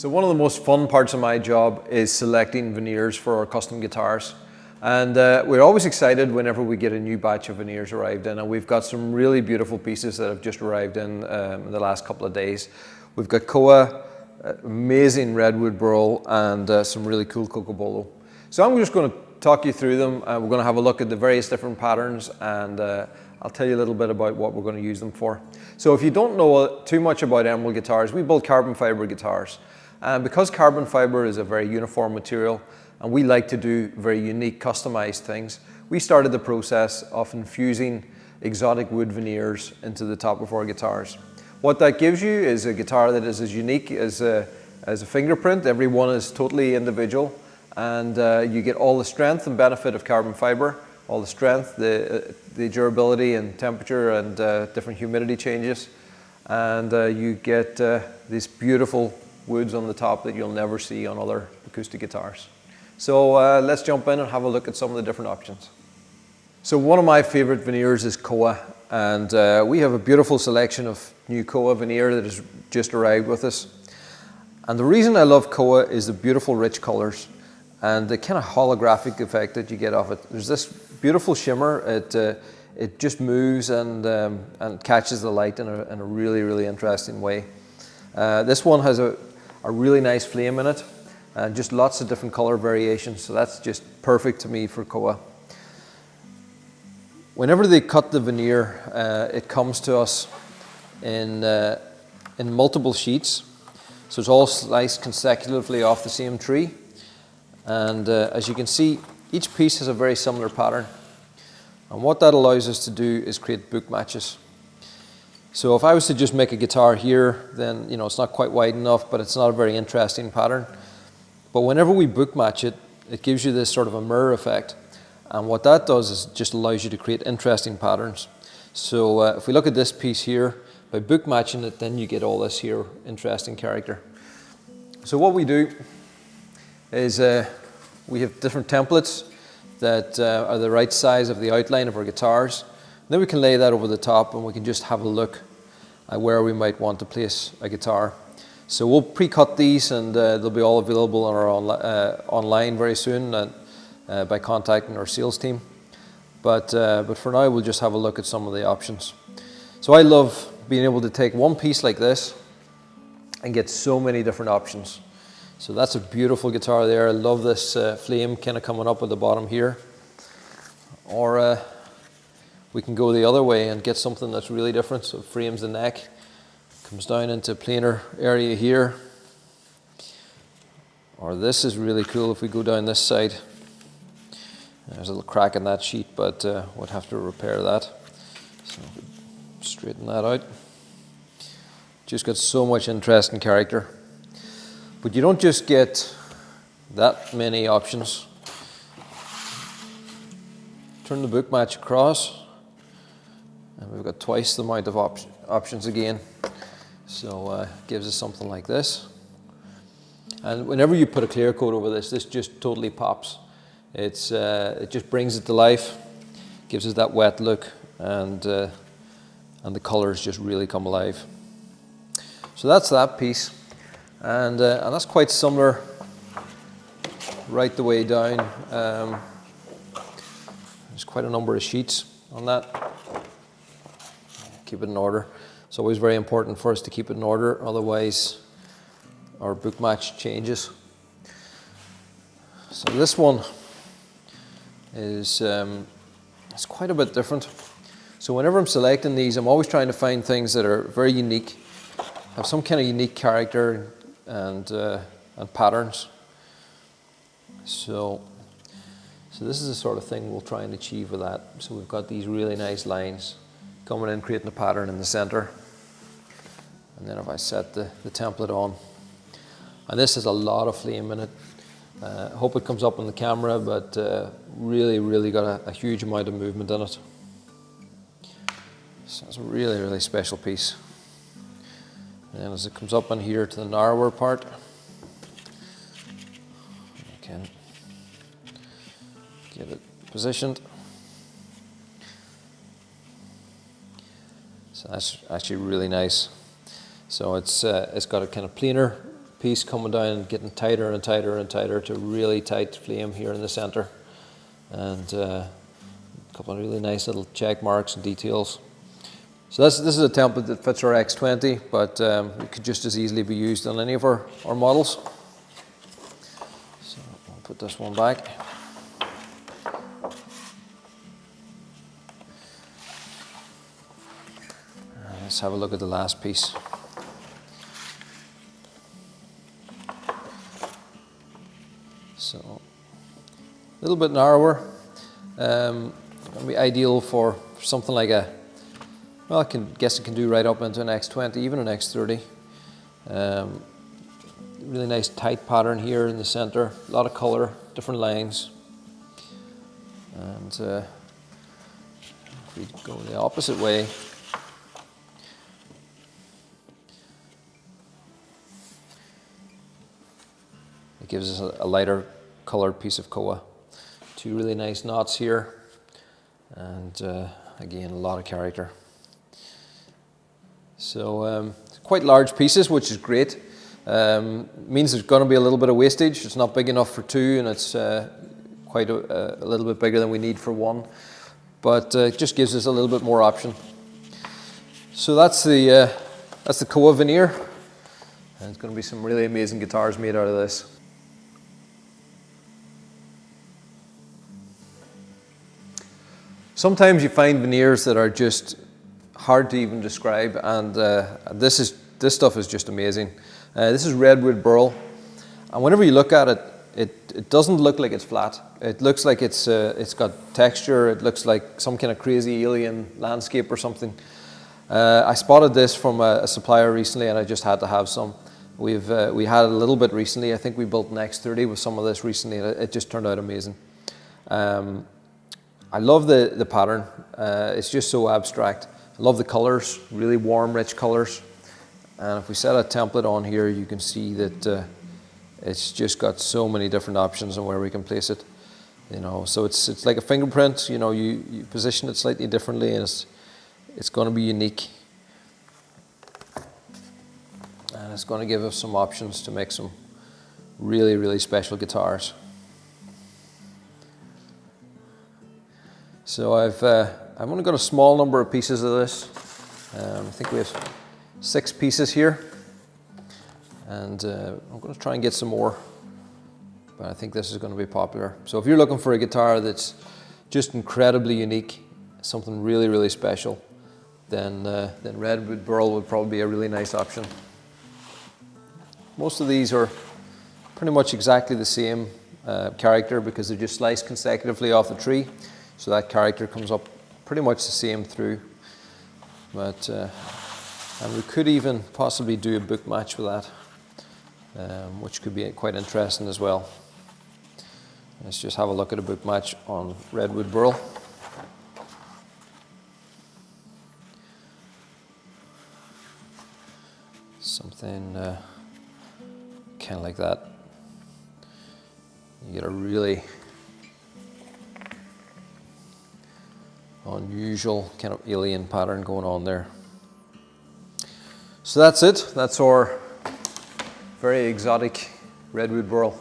So one of the most fun parts of my job is selecting veneers for our custom guitars. And we're always excited whenever we get a new batch of veneers arrived in, and we've got some really beautiful pieces that have just arrived in the last couple of days. We've got Koa, amazing Redwood Burl, and some really cool Co.Donegal. So I'm just going to talk you through them. We're going to have a look at the various different patterns, and I'll tell you a little bit about what we're going to use them for. So if you don't know too much about emerald guitars, we build carbon fiber guitars. And because carbon fiber is a very uniform material, and we like to do very unique, customized things, we started the process of infusing exotic wood veneers into the top of our guitars. What that gives you is a guitar that is as unique as a fingerprint. Every one is totally individual, and you get all the strength and benefit of carbon fiber, all the strength, the durability and temperature and different humidity changes, and you get these beautiful woods on the top that you'll never see on other acoustic guitars. So let's jump in and have a look at some of the different options. So one of my favorite veneers is Koa, and we have a beautiful selection of new Koa veneer that has just arrived with us. And the reason I love Koa is the beautiful rich colors and the kind of holographic effect that you get off it. There's this beautiful shimmer. It just moves and catches the light in a really, really interesting way. This one has a really nice flame in it, and just lots of different color variations, so that's just perfect to me for Koa. Whenever they cut the veneer, it comes to us in multiple sheets, so it's all sliced consecutively off the same tree, and as you can see, each piece has a very similar pattern, and what that allows us to do is create book matches. So if I was to just make a guitar here, then it's not quite wide enough, but it's not a very interesting pattern. But whenever we book match it, it gives you this sort of a mirror effect. And what that does is just allows you to create interesting patterns. So if we look at this piece here, by book matching it, then you get all this here interesting character. So what we do is we have different templates that are the right size of the outline of our guitars. Then we can lay that over the top, and we can just have a look at where we might want to place a guitar. So we'll pre-cut these, and they'll be all available on our online very soon by contacting our sales team. But for now, we'll just have a look at some of the options. So I love being able to take one piece like this and get so many different options. So that's a beautiful guitar there. I love this flame kind of coming up at the bottom here. Or we can go the other way and get something that's really different. So it frames the neck, comes down into a planar area here. Or this is really cool if we go down this side. There's a little crack in that sheet, but we'll have to repair that. So straighten that out. Just got so much interest and character. But you don't just get that many options. Turn the book match across, and we've got twice the amount of options again. So it gives us something like this. And whenever you put a clear coat over this just totally pops. It just brings it to life, gives us that wet look, and the colors just really come alive. So that's that piece, and that's quite similar right the way down. There's quite a number of sheets on that. Keep it in order. It's always very important for us to keep it in order, otherwise our book match changes. So this one is it's quite a bit different. So whenever I'm selecting these, I'm always trying to find things that are very unique, have some kind of unique character and patterns. So this is the sort of thing we'll try and achieve with that. So we've got these really nice lines coming in, creating a pattern in the center. And then if I set the template on, and this has a lot of flame in it. I hope it comes up on the camera, but really, really got a huge amount of movement in it. So it's a really, really special piece. And then as it comes up on here to the narrower part, you can get it positioned. So that's actually really nice. So it's got a kind of planar piece coming down and getting tighter and tighter and tighter to really tight flame here in the center. And a couple of really nice little check marks and details. So this is a template that fits our X20, but it could just as easily be used on any of our models. So I'll put this one back. Let's have a look at the last piece. So a little bit narrower. It'll be ideal for something like a, well, I guess it can do right up into an X20, even an X30. Really nice tight pattern here in the center, a lot of color, different lines. And if we go the opposite way, it gives us a lighter colored piece of koa. Two really nice knots here, and again, a lot of character. So quite large pieces, which is great. Means there's going to be a little bit of wastage. It's not big enough for two, and it's quite a little bit bigger than we need for one. But it just gives us a little bit more option. So that's the koa veneer, and it's going to be some really amazing guitars made out of this. Sometimes you find veneers that are just hard to even describe, and this stuff is just amazing. This is Redwood Burl, and whenever you look at it, it doesn't look like it's flat. It looks like it's got texture. It looks like some kind of crazy alien landscape or something. I spotted this from a supplier recently, and I just had to have some. We had a little bit recently. I think we built an X30 with some of this recently, and it just turned out amazing. I love the pattern. It's just so abstract. I love the colors, really warm, rich colors. And if we set a template on here, you can see that it's just got so many different options on where we can place it. You know, so it's like a fingerprint. You know, you position it slightly differently, and it's going to be unique. And it's going to give us some options to make some really, really special guitars. So I've only got a small number of pieces of this. I think we have 6 pieces here, and I'm going to try and get some more, but I think this is going to be popular. So if you're looking for a guitar that's just incredibly unique, something really, really special, then Redwood Burl would probably be a really nice option. Most of these are pretty much exactly the same character, because they're just sliced consecutively off the tree. So that character comes up pretty much the same through. But, and we could even possibly do a book match with that, which could be quite interesting as well. Let's just have a look at a book match on Redwood Burl. Something kind of like that. You get a really unusual kind of alien pattern going on there. So that's it. That's our very exotic Redwood Burl.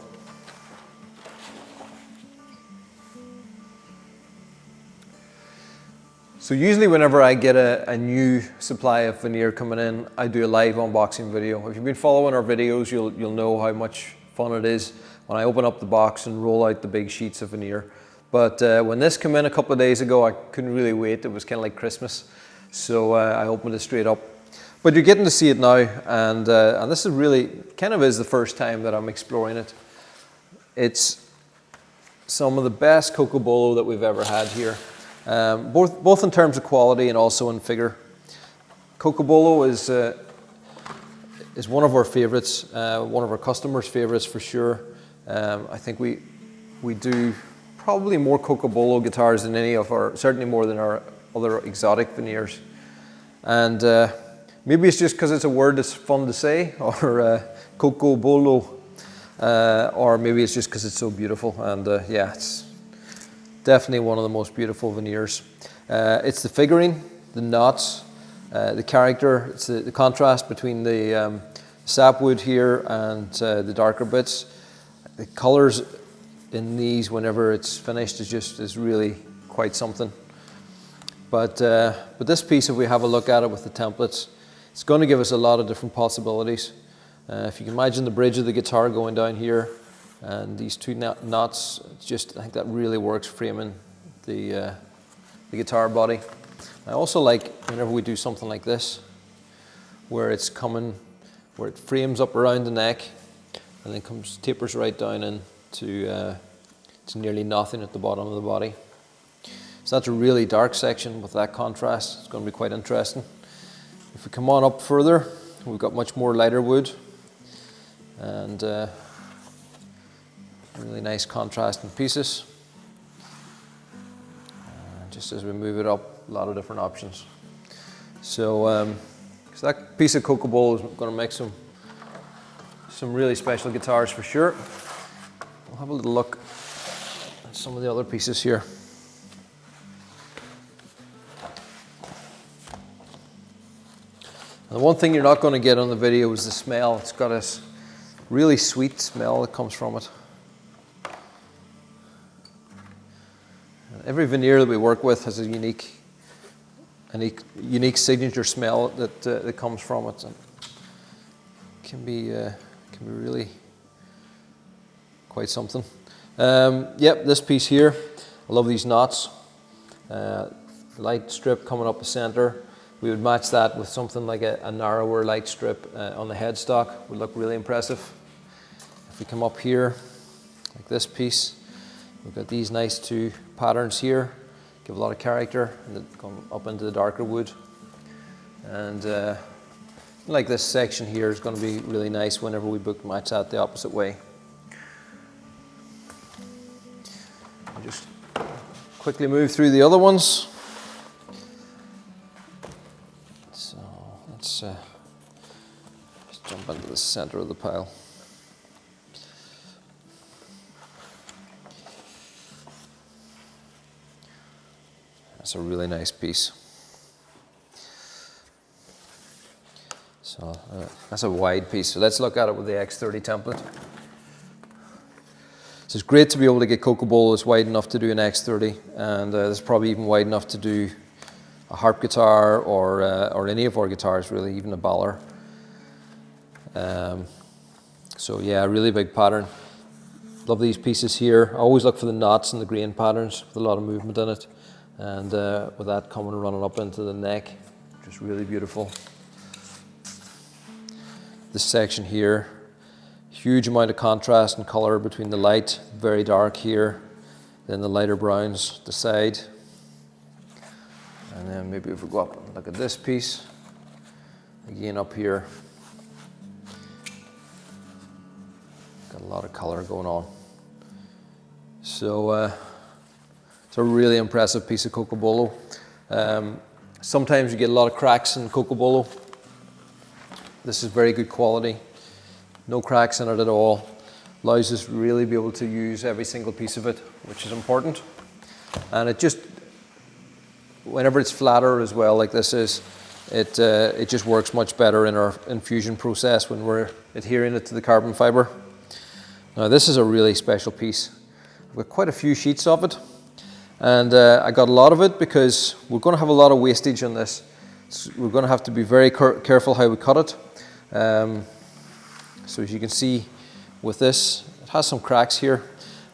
So usually whenever I get a new supply of veneer coming in, I do a live unboxing video. If you've been following our videos, you'll know how much fun it is when I open up the box and roll out the big sheets of veneer. But when this came in a couple of days ago, I couldn't really wait. It was kind of like Christmas. So I opened it straight up. But you're getting to see it now, and this is really, kind of is the first time that I'm exploring it. It's some of the best Cocobolo that we've ever had here, both in terms of quality and also in figure. Cocobolo is one of our favorites, one of our customers' favorites for sure. I think we do probably more Cocobolo guitars than any of our, certainly more than our other exotic veneers. And maybe it's just because it's a word that's fun to say, or Cocobolo, or maybe it's just because it's so beautiful. And yeah, it's definitely one of the most beautiful veneers. It's the figuring, the knots, the character. It's the contrast between the sapwood here and the darker bits. The colors in these, whenever it's finished, is really quite something. But this piece, if we have a look at it with the templates, it's going to give us a lot of different possibilities. If you can imagine the bridge of the guitar going down here, and these two knots, I think that really works framing the guitar body. I also like whenever we do something like this, where it frames up around the neck, and then tapers right down into to nearly nothing at the bottom of the body. So that's a really dark section with that contrast. It's going to be quite interesting. If we come on up further, we've got much more lighter wood, and really nice contrasting pieces. Just as we move it up, a lot of different options. So that piece of Cocobolo is going to make some really special guitars for sure. We'll have a little look at some of the other pieces here. And the one thing you're not going to get on the video is the smell. It's got a really sweet smell that comes from it. Every veneer that we work with has a unique signature smell that comes from it, and can be really quite something. Yep, this piece here, I love these knots. Light strip coming up the center. We would match that with something like a narrower light strip on the headstock. Would look really impressive. If we come up here, like this piece, we've got these nice two patterns here, give a lot of character, and then come up into the darker wood. And like this section here is going to be really nice whenever we book match that the opposite way. I'll just quickly move through the other ones. So let's just jump into the center of the pile. That's a really nice piece. So that's a wide piece. So let's look at it with the X30 template. So it's great to be able to get Cocobolo that's wide enough to do an X30, and it's probably even wide enough to do a harp guitar or any of our guitars really, even a baller. So yeah, really big pattern. Love these pieces here. I always look for the knots and the grain patterns with a lot of movement in it. And with that coming and running up into the neck, just really beautiful. This section here, huge amount of contrast and color between the light, very dark here, then the lighter browns the side. And then maybe if we go up and look at this piece, again up here, got a lot of color going on. So it's a really impressive piece of Cocobolo. Sometimes you get a lot of cracks in Cocobolo. This is very good quality. No cracks in it at all. Allows us to really be able to use every single piece of it, which is important. And it just, whenever it's flatter as well, like this is, it just works much better in our infusion process when we're adhering it to the carbon fiber. Now this is a really special piece. I've got quite a few sheets of it. And I got a lot of it because we're going to have a lot of wastage on this. So we're going to have to be very careful how we cut it. So as you can see with this, it has some cracks here.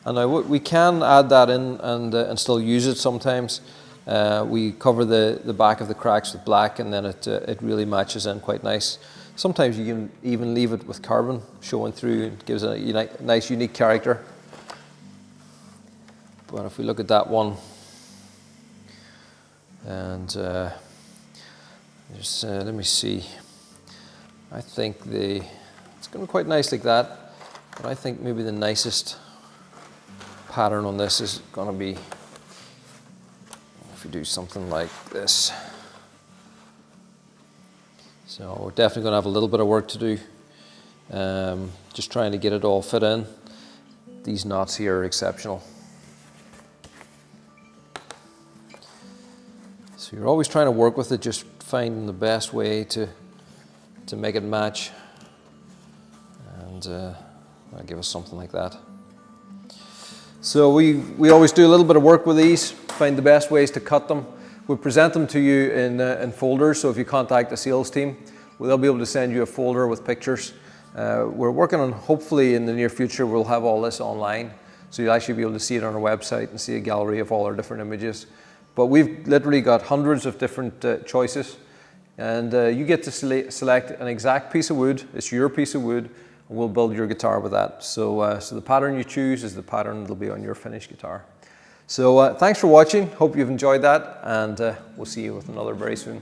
And now we can add that in and still use it sometimes. We cover the back of the cracks with black, and then it really matches in quite nice. Sometimes you can even leave it with carbon showing through. It gives a nice unique character. But if we look at that one, and let me see, I think it's going to be quite nice like that, but I think maybe the nicest pattern on this is going to be if we do something like this. So we're definitely going to have a little bit of work to do, just trying to get it all fit in. These knots here are exceptional. So you're always trying to work with it, just finding the best way to make it match. and I'll give us something like that. So we always do a little bit of work with these, find the best ways to cut them. We present them to you in folders, so if you contact the sales team, they'll be able to send you a folder with pictures. We're working on, hopefully in the near future, we'll have all this online, so you'll actually be able to see it on our website and see a gallery of all our different images. But we've literally got hundreds of different choices, and you get to select an exact piece of wood. It's your piece of wood, and we'll build your guitar with that. So, so the pattern you choose is the pattern that'll be on your finished guitar. So thanks for watching. Hope you've enjoyed that, and we'll see you with another very soon.